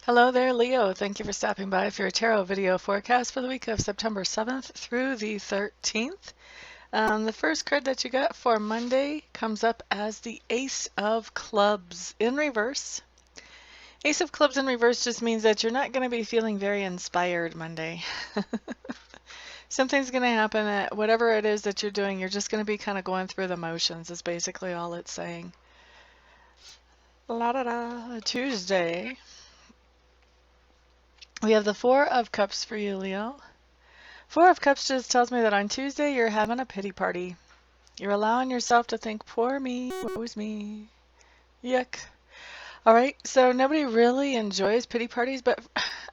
Hello there, Leo. Thank you for stopping by for your tarot video forecast for the week of September 7th through the 13th. The first card that you got for Monday comes up as the Ace of Clubs in reverse. Ace of Clubs in reverse just means that you're not going to be feeling very inspired Monday. Something's going to happen that whatever it is that you're doing, you're just going to be kind of going through the motions is basically all it's saying. La da da, Tuesday. We have the Four of Cups for you, Leo. Four of Cups just tells me that on Tuesday you're having a pity party. You're allowing yourself to think, poor me, woe is me, yuck. All right, so nobody really enjoys pity parties, but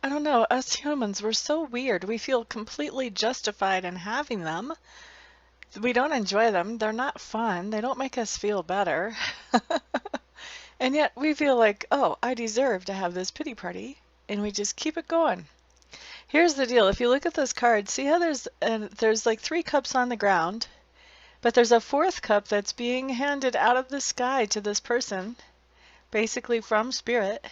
I don't know, us humans, we're so weird. We feel completely justified in having them. We don't enjoy them. They're not fun. They don't make us feel better. And yet we feel like, oh, I deserve to have this pity party. And we just keep it going. Here's the deal. If you look at this card, see how there's like 3 cups on the ground, but there's a 4th cup that's being handed out of the sky to this person, basically from Spirit.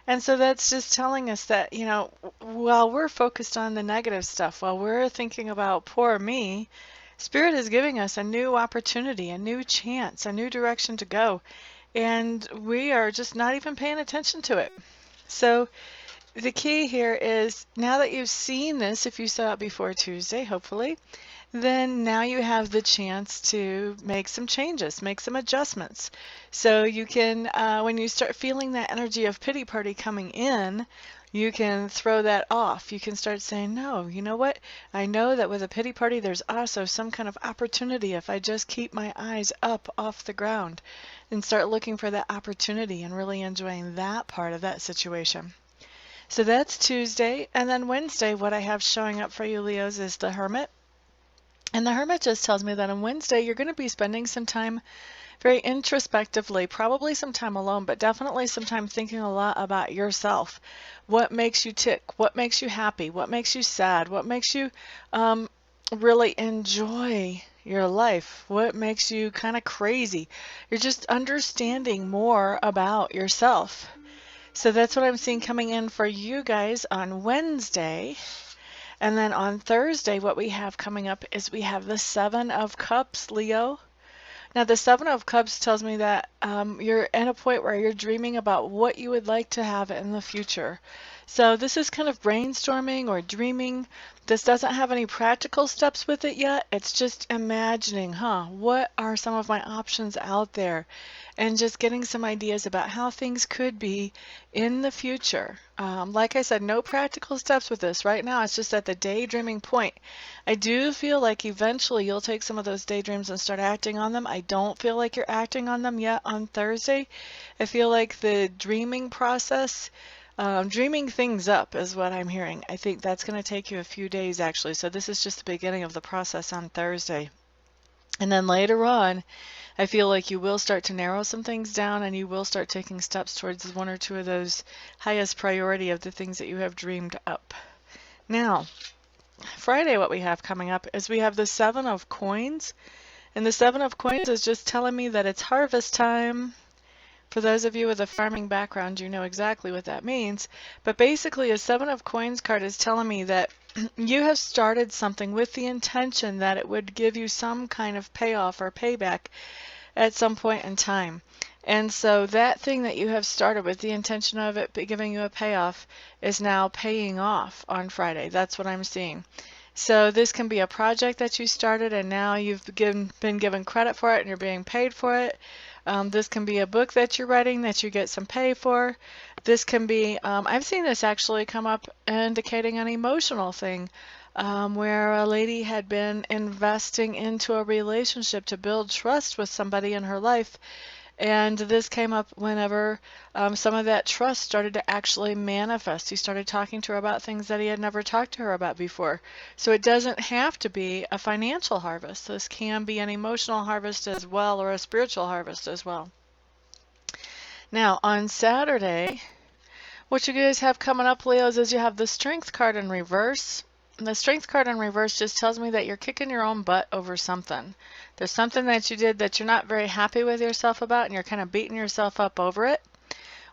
And so that's just telling us that, you know, while we're focused on the negative stuff, while we're thinking about poor me, Spirit is giving us a new opportunity, a new chance, a new direction to go. And we are just not even paying attention to it. So the key here is now that you've seen this, if you saw it before Tuesday, hopefully, then now you have the chance to make some changes, make some adjustments. So you can, when you start feeling that energy of pity party coming in, you can throw that off. You can start saying, no, you know what? I know that with a pity party, there's also some kind of opportunity if I just keep my eyes up off the ground and start looking for that opportunity and really enjoying that part of that situation. So that's Tuesday. And then Wednesday, what I have showing up for you, Leos, is the Hermit. And the Hermit just tells me that on Wednesday, you're going to be spending some time very introspectively, probably some time alone, but definitely some time thinking a lot about yourself. What makes you tick? What makes you happy? What makes you sad? What makes you really enjoy your life? What makes you kind of crazy? You're just understanding more about yourself. So that's what I'm seeing coming in for you guys on Wednesday. And then on Thursday, what we have coming up is we have the Seven of Cups, Leo. Now, the Seven of Cups tells me that you're at a point where you're dreaming about what you would like to have in the future. So this is kind of brainstorming or dreaming. This doesn't have any practical steps with it yet. It's just imagining, what are some of my options out there? And just getting some ideas about how things could be in the future. Like I said, no practical steps with this. Right now, it's just at the daydreaming point. I do feel like eventually you'll take some of those daydreams and start acting on them. I don't feel like you're acting on them yet on Thursday. I feel like the dreaming process, dreaming things up is what I'm hearing. I think that's going to take you a few days actually. So this is just the beginning of the process on Thursday. And then later on, I feel like you will start to narrow some things down and you will start taking steps towards 1 or 2 of those highest priority of the things that you have dreamed up. Now, Friday, what we have coming up is we have the Seven of Coins. And the Seven of Coins is just telling me that it's harvest time. For those of you with a farming background, you know exactly what that means. But basically, a Seven of Coins card is telling me that you have started something with the intention that it would give you some kind of payoff or payback at some point in time. And so that thing that you have started with the intention of it giving you a payoff is now paying off on Friday. That's what I'm seeing. So this can be a project that you started and now you've been given credit for it and you're being paid for it. This can be a book that you're writing that you get some pay for. This can be, I've seen this actually come up indicating an emotional thing where a lady had been investing into a relationship to build trust with somebody in her life. And this came up whenever some of that trust started to actually manifest. He started talking to her about things that he had never talked to her about before. So it doesn't have to be a financial harvest. This can be an emotional harvest as well, or a spiritual harvest as well. Now, on Saturday, what you guys have coming up, Leos, is you have the Strength card in reverse. And the Strength card in reverse just tells me that you're kicking your own butt over something. There's something that you did that you're not very happy with yourself about, and you're kind of beating yourself up over it.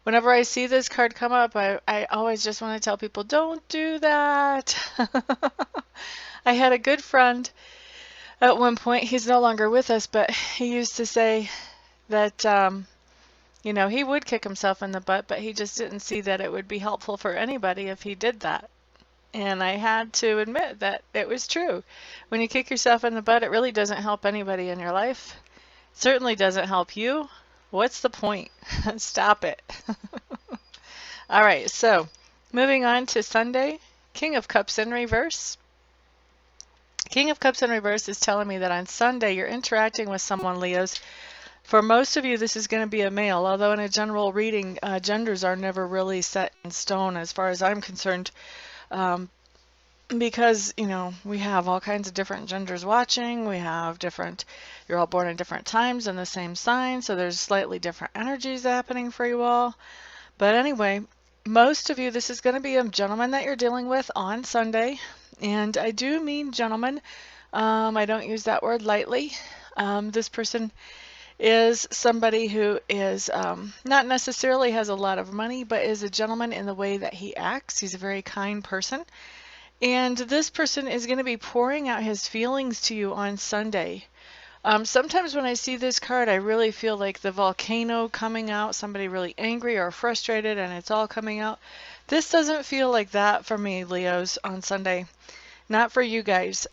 whenever I see this card come up, I always just want to tell people, don't do that. I had a good friend at one point, he's no longer with us, but he used to say that, you know, he would kick himself in the butt, but he just didn't see that it would be helpful for anybody if he did that. And I had to admit that it was true. When you kick yourself in the butt, it really doesn't help anybody in your life. It certainly doesn't help you. What's the point? Stop it. All right, so moving on to Sunday, King of Cups in reverse. King of Cups in reverse is telling me that on Sunday you're interacting with someone, Leos. For most of you, this is going to be a male, although in a general reading, genders are never really set in stone as far as I'm concerned. Because, you know, we have all kinds of different genders watching. We have different, you're all born at different times in the same sign, so there's slightly different energies happening for you all. But anyway, most of you, this is going to be a gentleman that you're dealing with on Sunday. And I do mean gentleman. I don't use that word lightly. This person is somebody who is not necessarily has a lot of money, but is a gentleman in the way that he acts. He's a very kind person. And this person is going to be pouring out his feelings to you on Sunday. Sometimes when I see this card, I really feel like the volcano coming out, somebody really angry or frustrated, and it's all coming out. This doesn't feel like that for me, Leos, on Sunday. Not for you guys.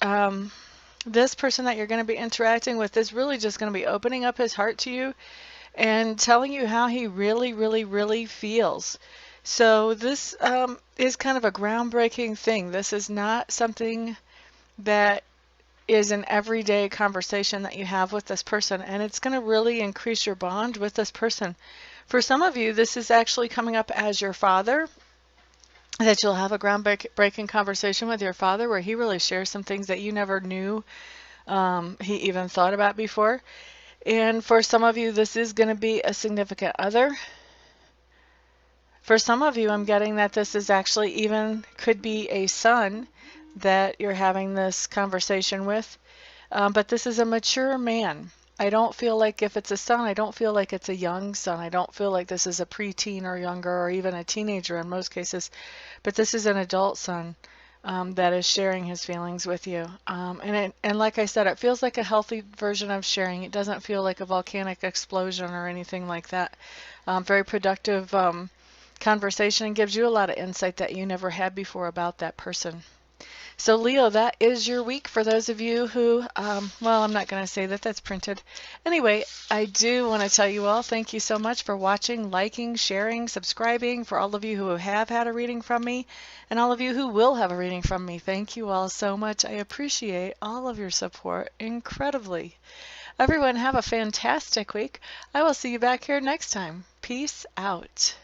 This person that you're going to be interacting with is really just going to be opening up his heart to you and telling you how he really, really, really feels. So this is kind of a groundbreaking thing. This is not something that is an everyday conversation that you have with this person, and it's going to really increase your bond with this person. For some of you, this is actually coming up as your father, that you'll have a groundbreaking conversation with your father where he really shares some things that you never knew he even thought about before. And for some of you, this is going to be a significant other. For some of you, I'm getting that this is actually even could be a son that you're having this conversation with. But this is a mature man. I don't feel like if it's a son, I don't feel like it's a young son. I don't feel like this is a preteen or younger or even a teenager in most cases. But this is an adult son that is sharing his feelings with you. And like I said, it feels like a healthy version of sharing. It doesn't feel like a volcanic explosion or anything like that. Very productive conversation, and gives you a lot of insight that you never had before about that person. So Leo, that is your week for those of you who, well, I'm not going to say that that's printed. Anyway, I do want to tell you all, thank you so much for watching, liking, sharing, subscribing. For all of you who have had a reading from me, and all of you who will have a reading from me, thank you all so much. I appreciate all of your support incredibly. Everyone have a fantastic week. I will see you back here next time. Peace out.